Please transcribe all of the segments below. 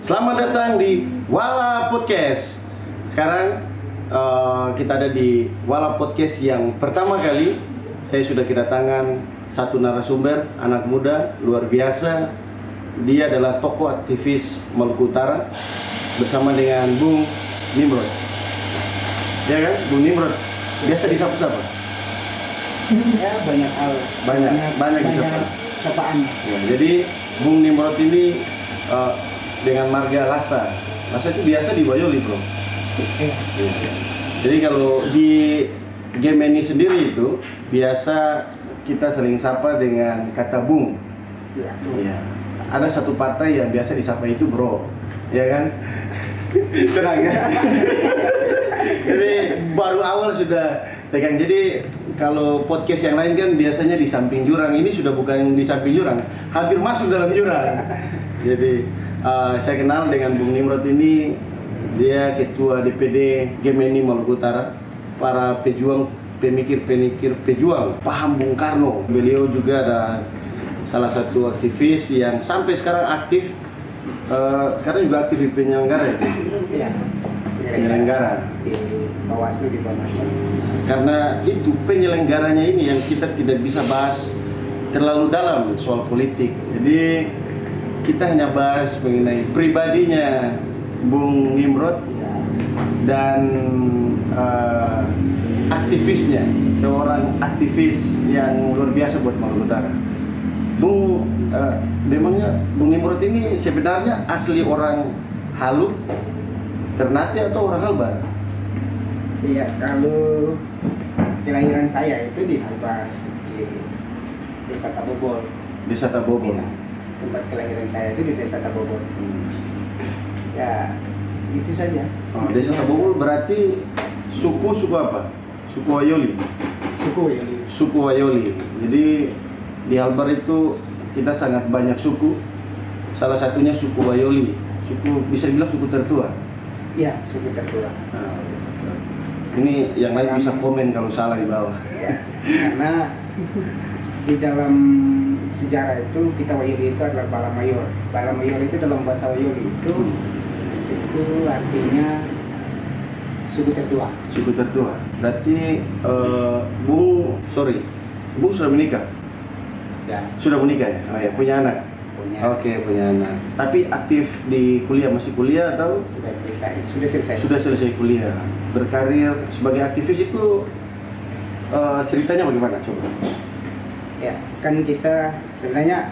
Selamat datang di Wala Podcast. Sekarang kita ada di Wala Podcast yang pertama kali. Saya sudah kedatangan satu narasumber, anak muda luar biasa. Dia adalah tokoh aktivis Maluku Utara bersama dengan Bung Nimrod. Ya kan, Bung Nimrod. Biasa disapa-sapa. Ya, banyak hal. Banyak disapa. Sapaan. Ya, jadi Bung Nimrod ini dengan marga Lasa. Lasa itu biasa di Wayoli, bro. Ya. Jadi kalau di game ini sendiri itu biasa kita sering sapa dengan kata Bung. Ya. Iya. Ada satu partai yang biasa disapa itu bro, ya kan? Tenang ya. Jadi baru awal sudah tegang. Jadi kalau podcast yang lain kan biasanya di samping jurang, ini sudah bukan di samping jurang, hampir masuk dalam jurang. Jadi saya kenal dengan Bung Nimrod ini, dia ketua DPD Gemeni Maluku Utara, para pejuang, pemikir pejuang, paham Bung Karno. Beliau juga ada salah satu aktivis yang sampai sekarang aktif, sekarang juga aktif di penyelenggara ya? Ya. Penyelenggara Di Bawaslu di Bawaslu. karena itu penyelenggaranya ini yang kita tidak bisa bahas terlalu dalam soal politik. Jadi kita hanya bahas mengenai pribadinya Bung Nimrod dan aktivisnya, seorang aktivis yang luar biasa buat Maluku Utara. Bung, memangnya Bung Nimrod ini sebenarnya asli orang Halu, Ternate atau orang Halbar? Iya, kalau kelahiran saya itu di Halbar, di Desa Tabobol. Desa Tabobol. Iya, tempat kelahiran saya itu di Desa Tabobol. Ya, itu saja. Oh, Desa Tabobol berarti suku apa? Suku Wayoli. Suku ya. Suku Wayoli. Jadi di Halbar itu kita sangat banyak suku. Salah satunya suku Wayoli. Suku, bisa dibilang suku tertua. Iya, suku tertua. Nah, ini yang lain bisa komen kalau salah di bawah. Ya, karena di dalam sejarah itu kita Wayoli itu adalah Bala Mayor. Bala Mayor itu dalam bahasa Wayoli itu artinya suku tertua. Suku tertua. Berarti Bung sudah menikah? Ya, Sudah menikah ya? Oh ya, punya anak? punya. Oke, punya anak. Tapi aktif di kuliah, masih kuliah atau? Sudah selesai. Sudah selesai kuliah. Berkarir sebagai aktivis itu ceritanya bagaimana? Coba. Ya, kan kita sebenarnya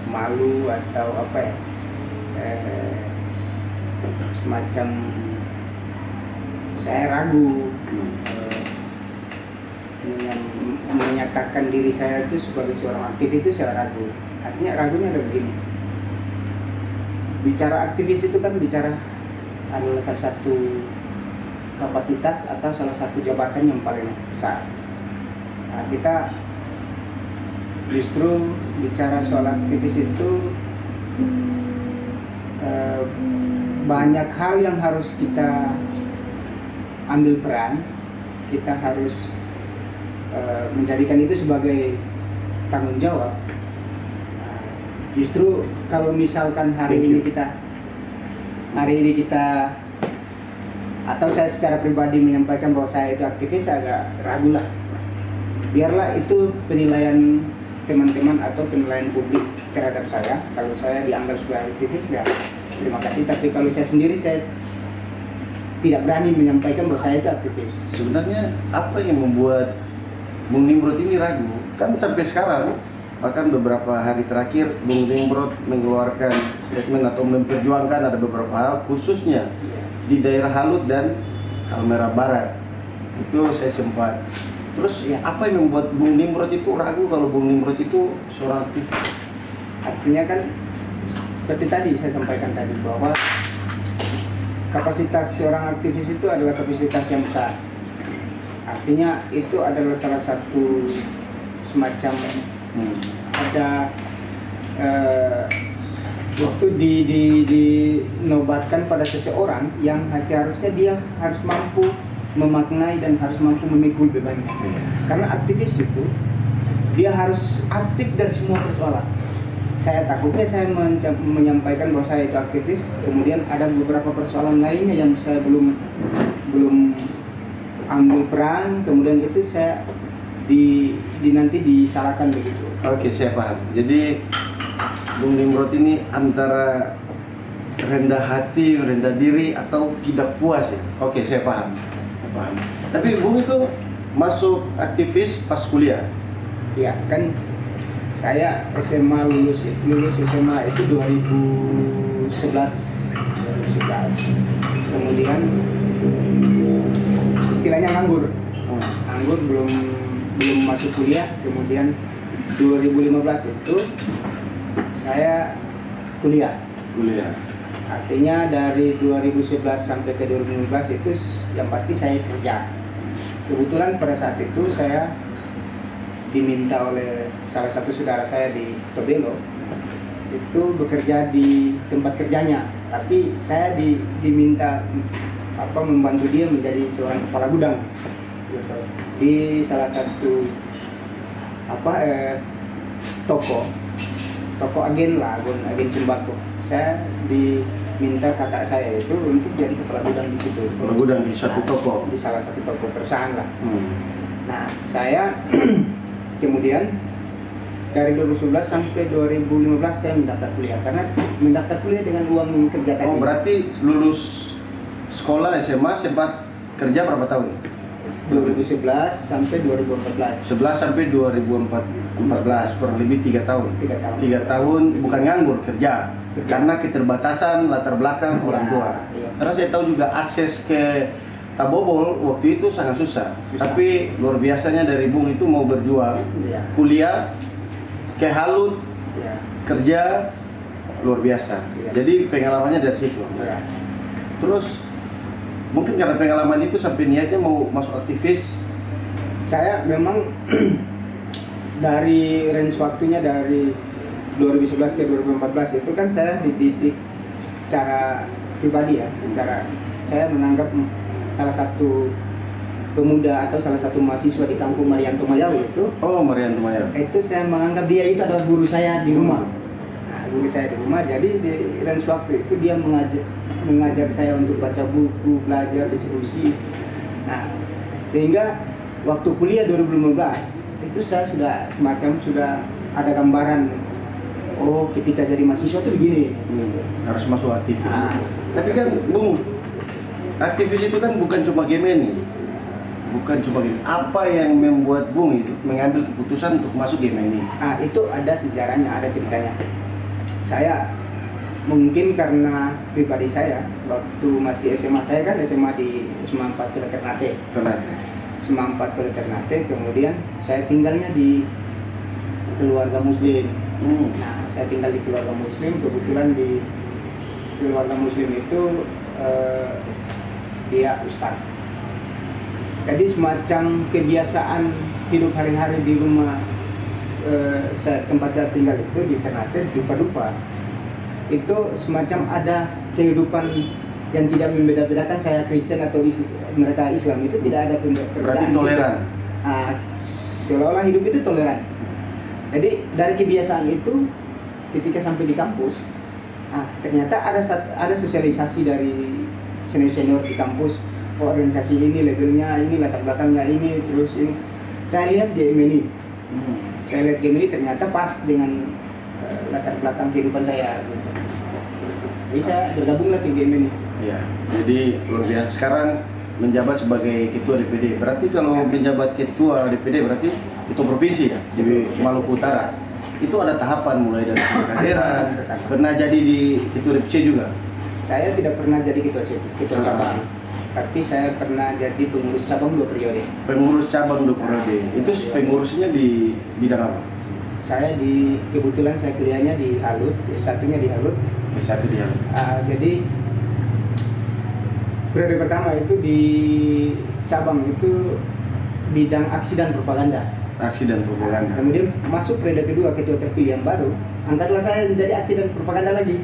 malu atau apa ya? Semacam saya ragu menyatakan diri saya itu sebagai seorang aktivis itu saya ragu. Artinya ragunya ada begini. Bicara aktivis itu kan bicara adalah salah satu kapasitas atau salah satu jabatan yang paling besar. Nah, kita justru bicara soal aktivis itu banyak hal yang harus kita ambil peran. Kita harus menjadikan itu sebagai tanggung jawab. Justru kalau misalkan hari ini kita atau saya secara pribadi menyampaikan bahwa saya itu aktivis, agak ragu lah. Biarlah itu penilaian teman-teman atau penilaian publik terhadap saya. Kalau saya dianggap sebagai aktivis, ya terima kasih. Tapi kalau saya sendiri, saya tidak berani menyampaikan bahwa saya itu aktivis. Sebenarnya apa yang membuat Bung Nimrod ini ragu? Kan sampai sekarang, bahkan beberapa hari terakhir Bung Nimrod mengeluarkan statement atau memperjuangkan ada beberapa hal, khususnya di daerah Halut dan Halmahera Barat. Itu saya sempat. Terus Ya. apa yang membuat Bung Nimrod itu ragu kalau Bung Nimrod itu seorang aktivis? Artinya kan seperti tadi saya sampaikan tadi bahwa kapasitas seorang aktivis itu adalah kapasitas yang besar. Artinya itu adalah salah satu semacam ada waktu dinobatkan pada seseorang yang seharusnya dia harus mampu memaknai dan harus mampu memikul bebannya. Karena aktivis itu dia harus aktif dari semua persoalan. saya takutnya saya menyampaikan bahwa saya itu aktivis, kemudian ada beberapa persoalan lainnya yang saya belum ambil peran, kemudian itu saya nanti disalahkan begitu. Oke, saya paham. Jadi Bung Nimrod ini antara rendah hati, rendah diri, atau tidak puas ya? Oke, saya paham. Saya paham. Tapi Bung itu masuk aktivis pas kuliah? Ya kan, saya SMA lulus SMA itu 2011. Kemudian istilahnya nganggur belum masuk kuliah. Kemudian 2015 itu saya kuliah. Artinya dari 2011 sampai ke 2015 itu yang pasti saya kerja. Kebetulan pada saat itu saya diminta oleh salah satu saudara saya di Tobelo itu bekerja di tempat kerjanya, tapi saya diminta membantu dia menjadi seorang kepala gudang gitu, di salah satu toko agen sembako. Saya diminta kakak saya itu untuk jadi kepala gudang di situ. Kepala gudang di satu toko? Di salah satu toko perusahaan lah. Nah, saya kemudian dari 2011 sampai 2015 saya mendaftar kuliah, karena mendaftar kuliah dengan uang kerja tadi. Oh, berarti lulus sekolah SMA sempat kerja berapa tahun? 2011 sampai 2014. 11 sampai 2014, kurang lebih 3 tahun. 3 tahun bukan nganggur, kerja. Karena keterbatasan latar belakang orang tua. Iya. Karena saya tahu juga akses ke Tabobol waktu itu sangat susah. Tapi luar biasanya dari Bung itu mau berjuang, Iya. kuliah, ke Halut, Iya. kerja, luar biasa. Iya. Jadi pengalamannya dari situ. Iya. Terus mungkin karena pengalaman itu sampai niatnya mau masuk aktivis. Saya memang dari range waktunya dari 2011 ke 2014 itu kan saya dididik secara pribadi ya, secara saya menganggap salah satu pemuda atau salah satu mahasiswa di kampung Marianto Mayawi itu. Oh, Marianto Mayawi. Itu saya menganggap dia itu adalah guru saya di rumah. Nah, guru saya di rumah, jadi di range waktu itu dia mengajar saya untuk baca buku, belajar, diskusi. Nah, sehingga waktu kuliah 2015 itu saya sudah ada gambaran, oh ketika jadi mahasiswa itu begini. Harus masuk aktivis. Nah, tapi kan Bung, aktivis itu kan bukan cuma Gemini. Apa yang membuat Bung itu mengambil keputusan untuk masuk Gemini? Nah, itu ada sejarahnya, ada ceritanya. Saya mungkin karena pribadi saya waktu masih SMA, saya kan SMA di SMA 4 Kuala Ternate. SMA 4 Kuala Ternate, kemudian saya tinggalnya di keluarga muslim. Nah, saya tinggal di keluarga muslim, kebetulan di keluarga muslim itu dia ustaz. Jadi semacam kebiasaan hidup hari-hari di rumah tempat saya tinggal itu di Ternate, dupa-dupa itu semacam ada kehidupan yang tidak membeda-bedakan saya Kristen atau mereka Islam, itu tidak ada perbedaan. Berarti toleran. Seolah-olah hidup itu toleran. Jadi dari kebiasaan itu ketika sampai di kampus, ternyata ada sosialisasi dari senior-senior di kampus. Organisasi ini labelnya ini, latar belakangnya ini, terus ini. Saya lihat Gemini. Saya lihat Gemini ternyata pas dengan latar belakang kehidupan saya. Jadi saya bergabunglah ke Gemini. Ya, jadi luar biasa. Sekarang menjabat sebagai ketua DPD. Berarti kalau menjabat ketua DPD berarti ketua provinsi ya, di Maluku Utara. Itu ada tahapan mulai dari kaderan. Pernah jadi di ketua DPC juga? Saya tidak pernah jadi ketua cabang. Tapi saya pernah jadi pengurus cabang 2 periode. Pengurus cabang 2 periode. Itu pengurusnya di bidang apa? Saya kebetulan saya kuliahnya di Halut, S1-nya di Halut. S1 di Halut. Jadi periode pertama itu di cabang itu bidang aksi dan propaganda. Aksi dan propaganda. Kemudian masuk periode kedua, ketua terpilih yang baru, angkatlah saya menjadi aksi dan propaganda lagi.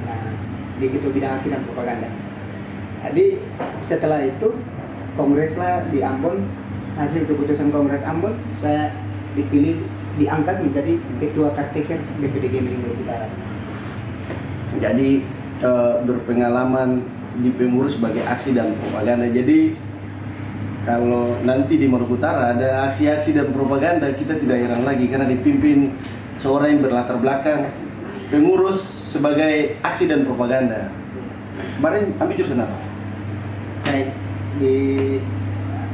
Nah, di ketua bidang aksi dan propaganda. Jadi setelah itu kongreslah di Ambon, hasil keputusan kongres Ambon, saya dipilih diangkat menjadi ketua caretaker DPD Gemini Maluku Utara. Jadi berpengalaman di pengurus sebagai aksi dan propaganda. Jadi kalau nanti di Maluku Utara ada aksi-aksi dan propaganda, kita tidak heran lagi karena dipimpin seorang yang berlatar belakang pengurus sebagai aksi dan propaganda. Kemarin ambil jurusan apa? Saya di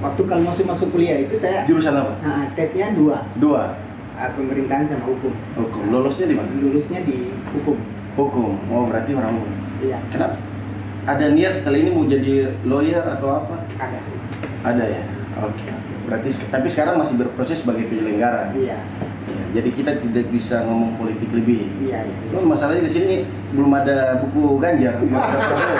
waktu kalau masuk kuliah itu saya Jurusan apa? tesnya dua, Dua. pemerintahan sama hukum. Hukum. Lolusnya di mana? Lulusnya di hukum. Hukum. Oh berarti orang hukum. Iya, Kenapa? Ada niat sekali ini mau jadi lawyer atau apa? ada. Ada ya. Oke. Berarti tapi sekarang masih berproses sebagai penyelenggara. Iya, Ya, jadi kita tidak bisa ngomong politik lebih. iya. Cuma masalahnya di sini belum ada buku Ganjar. Belum ada Prabowo.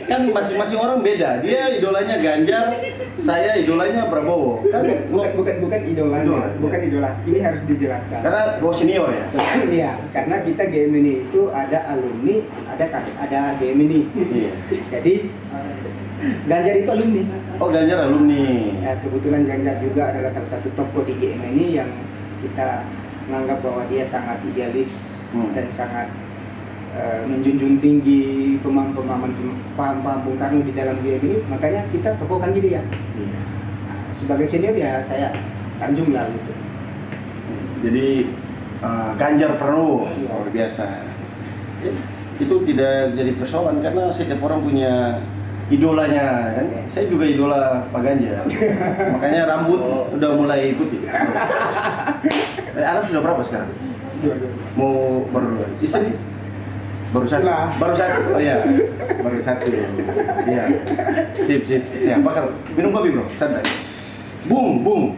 Kan masing-masing orang beda. Dia idolanya Ganjar, saya idolanya Prabowo. Kan Bukan idola, Idola. bukan idola. Ini harus dijelaskan. karena senior ya. Iya, karena kita Gemini itu ada alumni, ada Gemini. Iya. Jadi Ganjar itu alumni. Oh Ganjar alumni. Ya, kebetulan Ganjar juga adalah salah satu tokoh di Gemini yang kita menganggap bahwa dia sangat idealis dan sangat menjunjung tinggi pemahaman Bung Karno di dalam Gemini. Makanya kita tokohkan dia. Iya. Sebagai senior ya saya sanjung lah gitu. Jadi Ganjar Pranowo Iya. luar biasa. Itu tidak jadi persoalan karena setiap orang punya idolanya kan. Saya juga idola Pak Ganjar. Makanya rambut udah mulai ikuti. Anak sudah berapa sekarang? Mau baru dua. Istri? Baru satu. Lah. Baru satu. Oh iya. Baru satu. Iya. Sip. Ya, bakal minum kopi, Bro. Santai. Bung.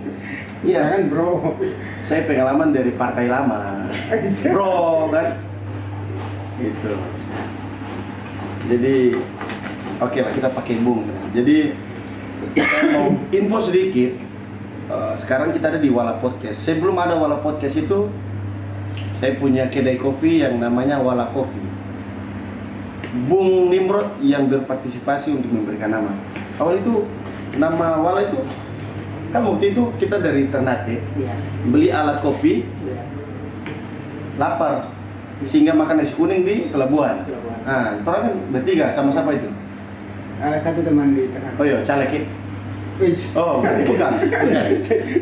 Iya kan, bro. saya pengalaman dari partai lama, bro kan, gitu. Jadi, oke lah kita pakai Bung. Jadi, saya mau info sedikit. Sekarang kita ada di Wala Podcast. Sebelum ada Wala Podcast itu, saya punya kedai kopi yang namanya Wala Coffee. Bung Nimrod yang berpartisipasi untuk memberikan nama. Awal itu nama Wala itu kan waktu itu kita dari Ternate Iya. beli alat kopi, Iya. lapar sehingga makan nasi kuning di pelabuhan. Pelabuhan. Nah, orang kan bertiga sama siapa itu? Satu teman di tengah. Oh iya, caleg ya? Oh, bukan.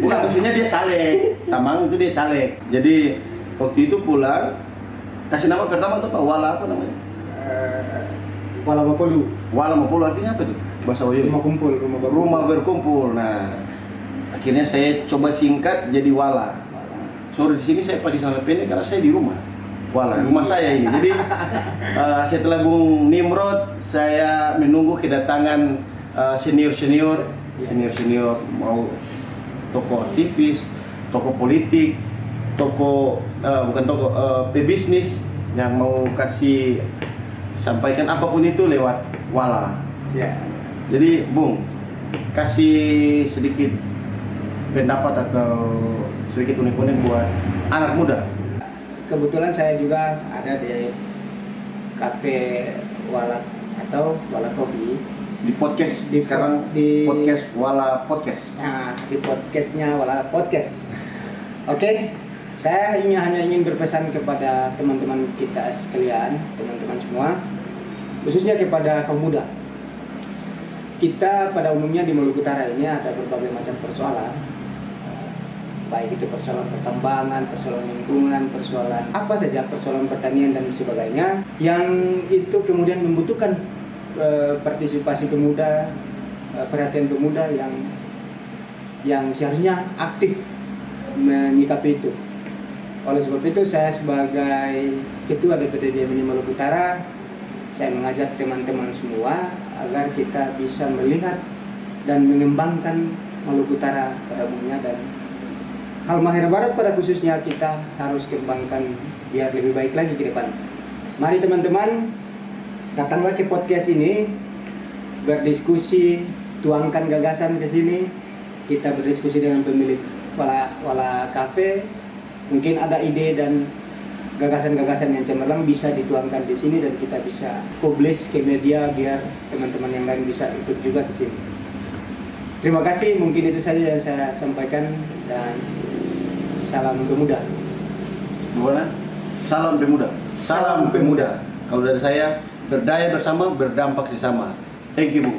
Bukan, maksudnya dia caleg. Tamang itu dia caleg. Jadi waktu itu pulang kasih nama pertama tuh Pak Wala apa namanya? Wala Mapolu. Wala Mapolo artinya apa tuh? Bahasa Wayo. Rumah kumpul, Rumah berkumpul. Nah, akhirnya saya coba singkat jadi Wala. Sore di sini saya pakai celana pendek karena saya di rumah. Wala, rumah saya ini. Jadi setelah Bung Nimrod, saya menunggu kedatangan senior mau tokoh aktivis, tokoh politik, bukan tokoh pebisnis yang mau kasih sampaikan apapun itu lewat Wala. Ya. Jadi Bung, kasih sedikit pendapat atau sedikit unek-unek buat anak muda. Kebetulan saya juga ada di kafe Wala atau Wala Coffee. Di podcast Di- sekarang di- podcast Wala Podcast. Nah, di podcastnya Wala Podcast. Oke, saya hanya ingin berpesan kepada teman-teman kita sekalian, teman-teman semua, khususnya kepada kaum muda. Kita pada umumnya di Maluku Utara ini ada berbagai macam persoalan, baik itu persoalan pertambangan, persoalan lingkungan, persoalan apa saja, persoalan pertanian dan sebagainya, yang itu kemudian membutuhkan partisipasi pemuda, perhatian pemuda yang seharusnya aktif menyikapi itu. Oleh sebab itu saya sebagai ketua DPD Gemini Maluku Utara, saya mengajak teman-teman semua agar kita bisa melihat dan mengembangkan Maluku Utara pada umumnya, dan Halmahera Barat pada khususnya kita harus kembangkan biar lebih baik lagi ke depan. Mari teman-teman, datanglah ke podcast ini, berdiskusi, tuangkan gagasan ke sini. Kita berdiskusi dengan pemilik Wala Cafe. Mungkin ada ide dan gagasan-gagasan yang cemerlang bisa dituangkan di sini dan kita bisa publish ke media biar teman-teman yang lain bisa ikut juga di sini. Terima kasih, mungkin itu saja yang saya sampaikan dan salam pemuda. Gimana? Salam pemuda. Salam pemuda. Kalau dari saya, berdaya bersama, berdampak sesama. Thank you, Bu.